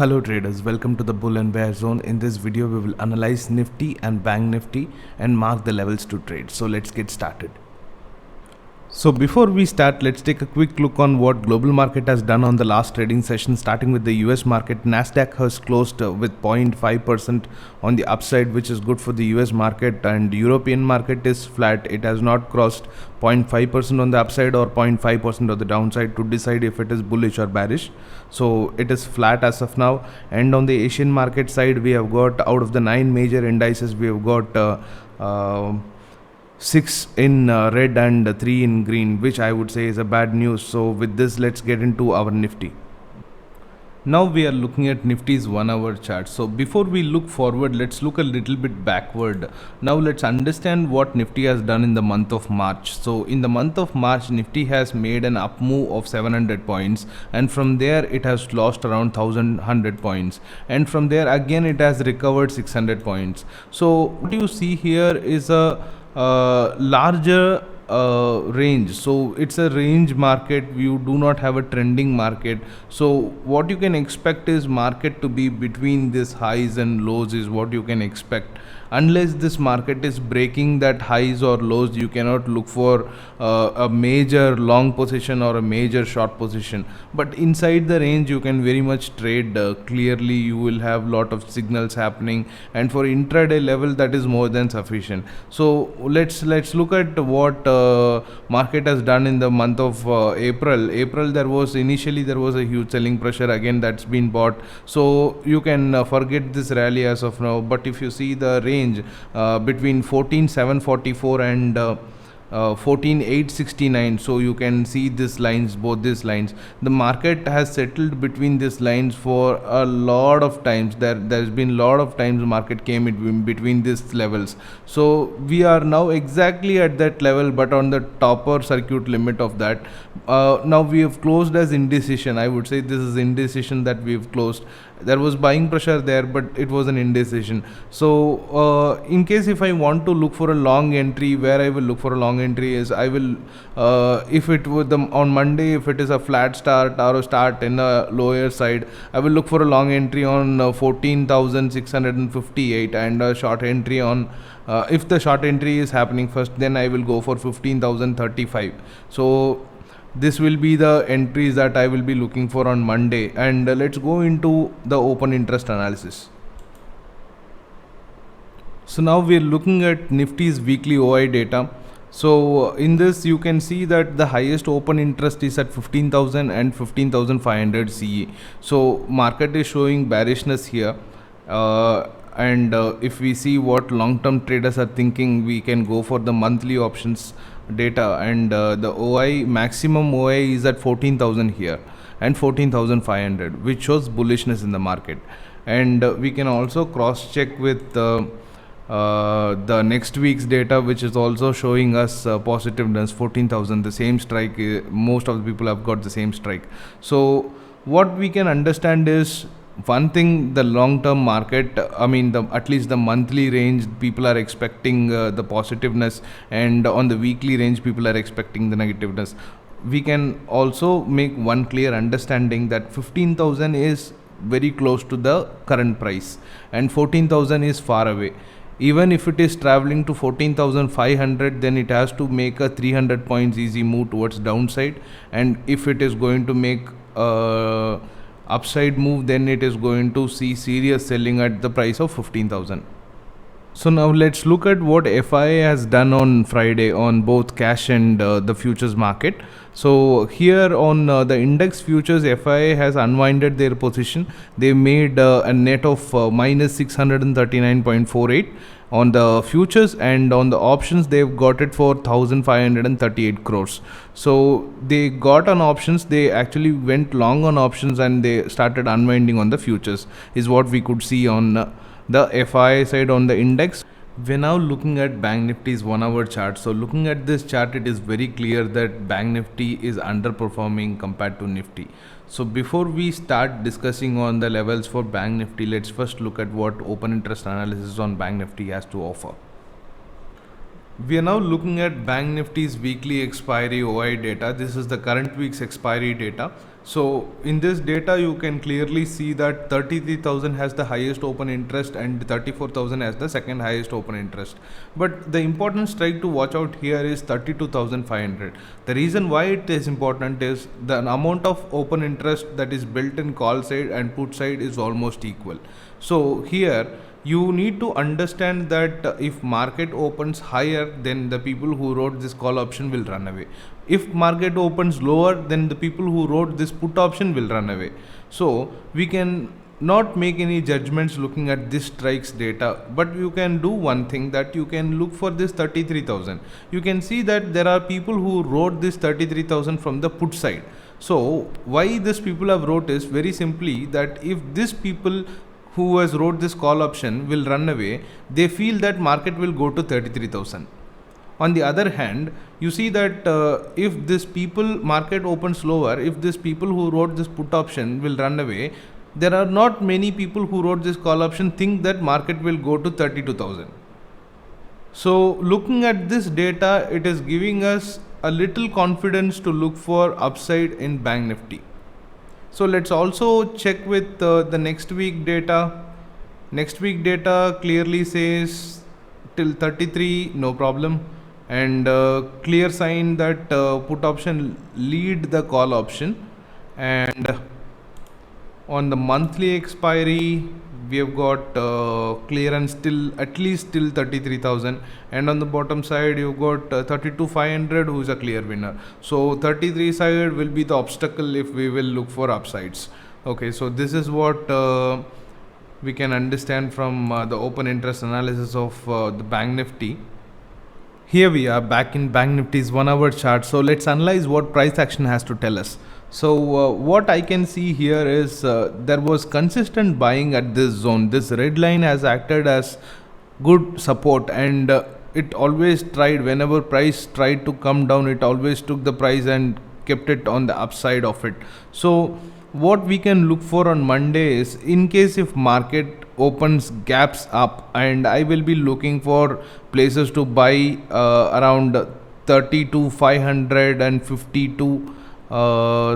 Hello traders, welcome to the bull and bear zone. In this video we will analyze Nifty and Bank Nifty and mark the levels to trade. So let's get started. So before we start, let's take a quick look on what global market has done on the last trading session. Starting with the US market, Nasdaq has closed with 0.5% on the upside, which is good for the US market, and European market is flat. It has not crossed 0.5% on the upside or 0.5% on the downside to decide if it is bullish or bearish. So it is flat as of now. And on the Asian market side, we have got, out of the 9 major indices, we have got 6 in red and 3 in green, which I would say is a bad news. So with this, let's get into our Nifty. Now we are looking at Nifty's 1 hour chart. So before we look forward, let's look a little bit backward. Now let's understand what Nifty has done in the month of March. So in the month of March, Nifty has made an up move of 700 points, and from there it has lost around 1100 points, and from there again it has recovered 600 points. So what you see here is a larger range. So it's a range market. You do not have a trending market. So what you can expect is market to be between these highs and lows is what you can expect. Unless this market is breaking that highs or lows, you cannot look for a major long position or a major short position. But inside the range, you can very much trade. Clearly, you will have lot of signals happening, and for intraday level, that is more than sufficient. So let's look at what market has done in the month of April. There was a huge selling pressure. Again, that's been bought. So you can forget this rally as of now. But if you see the range between 14,744 and 14,869, so you can see these lines, both these lines. The market has settled between these lines for a lot of times. There's been a lot of times market came in between these levels. So we are now exactly at that level, but on the topper circuit limit of that. Now we have closed as indecision. I would say this is indecision that we've closed. There was buying pressure there, but it was an indecision. So in case if I want to look for a long entry, where I will look for a long entry is, I will if it was on Monday, if it is a flat start or a start in a lower side, I will look for a long entry on 14,658 and a short entry on if the short entry is happening first, then I will go for 15,035. So this will be the entries that I will be looking for on Monday. And let's go into the open interest analysis. So now we are looking at Nifty's weekly OI data. So in this, you can see that the highest open interest is at 15,000 and 15,500 CE. So market is showing bearishness here. And if we see what long-term traders are thinking, we can go for the monthly options data, and the OI, maximum OI is at 14,000 here and 14,500, which shows bullishness in the market. And we can also cross check with the next week's data, which is also showing us positiveness, 14,000, the same strike. Most of the people have got the same strike. So what we can understand is, one thing, the long-term market, at least the monthly range, people are expecting the positiveness, and on the weekly range, people are expecting the negativeness. We can also make one clear understanding that 15,000 is very close to the current price, and 14,000 is far away. Even if it is traveling to 14,500, then it has to make a 300 points easy move towards downside, and if it is going to make upside move, then it is going to see serious selling at the price of 15,000. So now let's look at what FIA has done on Friday on both cash and the futures market. So here on the index futures, FIA has unwinded their position. They made a net of minus 639.48 on the futures, and on the options they've got it for 1,538 crores. So they got on options, they actually went long on options, and they started unwinding on the futures, is what we could see on the FI side on the index. We're now looking at Bank Nifty's 1 hour chart. So looking at this chart, it is very clear that Bank Nifty is underperforming compared to Nifty. So before we start discussing on the levels for Bank Nifty, let's first look at what open interest analysis on Bank Nifty has to offer. We are now looking at Bank Nifty's weekly expiry OI data. This is the current week's expiry data, So in this data you can clearly see that 33,000 has the highest open interest and 34,000 has the second highest open interest. But the important strike to watch out here is 32,500. The reason why it is important is the amount of open interest that is built in call side and put side is almost equal. So here you need to understand that if market opens higher, then the people who wrote this call option will run away. If market opens lower, then the people who wrote this put option will run away. So we can not make any judgments looking at this strikes data, but you can do one thing, that you can look for this 33,000. You can see that there are people who wrote this 33,000 from the put side. So why this people have wrote is very simply that if this people who has wrote this call option will run away, they feel that market will go to 33,000. On the other hand, you see that if this people market opens lower, if this people who wrote this put option will run away, there are not many people who wrote this call option think that market will go to 32,000. So looking at this data, it is giving us a little confidence to look for upside in Bank Nifty. So let's also check with the next week data. Next week data clearly says till 33, no problem, and clear sign that put option lead the call option. And on the monthly expiry, we have got clearance till at least till 33,000, and on the bottom side you've got 32,500 who is a clear winner. So 33 side will be the obstacle if we will look for upsides. Okay, so this is what we can understand from the open interest analysis of the Bank Nifty. Here we are back in Bank Nifty's 1 hour chart. So let's analyze what price action has to tell us. So what I can see here is there was consistent buying at this zone. This red line has acted as good support, and it always tried, whenever price tried to come down, it always took the price and kept it on the upside of it. So what we can look for on Monday is, in case if market opens gaps up, and I will be looking for places to buy around 32,500 and 52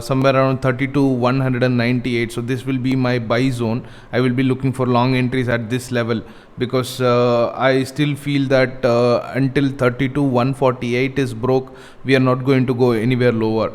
somewhere around 32,198. So this will be my buy zone. I will be looking for long entries at this level, because I still feel that until 32,148 is broke, we are not going to go anywhere lower.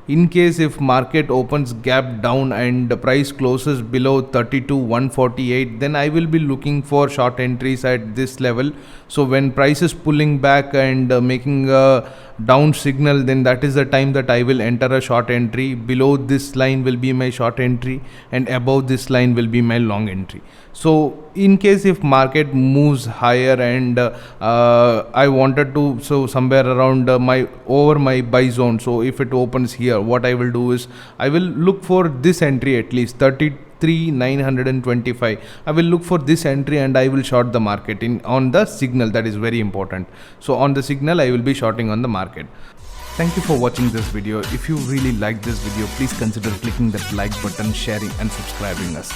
In case if market opens gap down and the price closes below 32,148, then I will be looking for short entries at this level. So when price is pulling back and making a down signal, then that is the time that I will enter a short entry. Below this line will be my short entry, and above this line will be my long entry. So in case if market moves higher and I wanted to, so somewhere around my buy zone, so if it opens here, what I will do is I will look for this entry, at least 33,925. I will look for this entry and I will short the market in on the signal. That is very important. So on the signal I will be shorting on the market. Thank you for watching this video. If you really like this video, please consider clicking that like button, sharing and subscribing us.